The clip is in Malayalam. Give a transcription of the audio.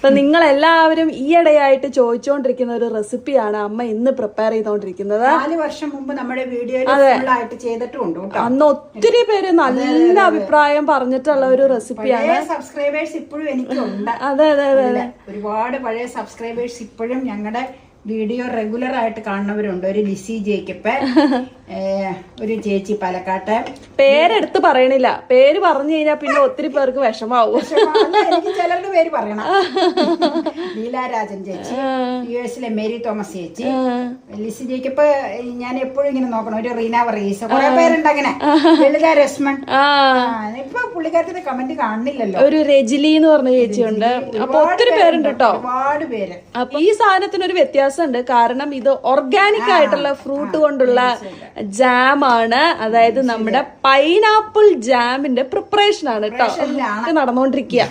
അപ്പൊ നിങ്ങൾ എല്ലാവരും ഈയിടെയായിട്ട് ചോദിച്ചുകൊണ്ടിരിക്കുന്ന ഒരു റെസിപ്പിയാണ് അമ്മ ഇന്ന് പ്രിപ്പയർ ചെയ്തോണ്ടിരിക്കുന്നത്. 4 വർഷം മുമ്പ് നമ്മുടെ വീഡിയോയിൽ ചെയ്തിട്ടുണ്ട്. അന്ന് ഒത്തിരി പേര് നല്ല അഭിപ്രായം പറഞ്ഞിട്ടുള്ള ഒരു റെസിപ്പിയാണ്. സബ്സ്ക്രൈബേഴ്സ് ഇപ്പോഴും എനിക്കുണ്ട്. അതെ അതെ അതെ, ഒരുപാട് പഴയ സബ്സ്ക്രൈബേഴ്സ് ഇപ്പോഴും ഞങ്ങളുടെ വീഡിയോ റെഗുലർ ആയിട്ട് കാണുന്നവരുണ്ട്. ഒരു ലിസി ജേക്കപ്പ്, ഒരു ചേച്ചി പാലക്കാട്ടെ. പേരെടുത്ത് പറയണില്ല, പേര് പറഞ്ഞു കഴിഞ്ഞാൽ പിന്നെ ഒത്തിരി പേർക്ക് വിഷമാവും. എനിക്ക് ചിലരുടെ പേര് പറയണം. ലീലാരാജൻ ചേച്ചി, യുഎസിലെ മേരി തോമസ് ചേച്ചി, ലിസി ജേക്കപ്പ്. ഞാൻ എപ്പോഴും ഇങ്ങനെ നോക്കണം. ഒരു റീന വർഗീസ്, കുറെ പേരുണ്ട് അങ്ങനെ. ലളിത രസ്മൺ. ഇപ്പൊ പുള്ളിക്കാരത്തിന്റെ കമന്റ് കാണുന്നില്ലല്ലോ. ഒരു രജിലി എന്ന് പറഞ്ഞ ചേച്ചിയുണ്ട്. അപ്പൊ ഒത്തിരി പേരുണ്ട് കേട്ടോ, ഒരുപാട് പേര്. അപ്പൊ ഈ സാധനത്തിന് ഒരു വ്യത്യാസം ഉണ്ട്. കാരണം ഇത് ഓർഗാനിക് ആയിട്ടുള്ള ഫ്രൂട്ട് കൊണ്ടുള്ള ജാമാണ്. അതായത് നമ്മുടെ പൈനാപ്പിൾ ജാമിന്റെ പ്രിപ്പറേഷൻ ആണ് കേട്ടോ നടന്നുകൊണ്ടിരിക്കുക.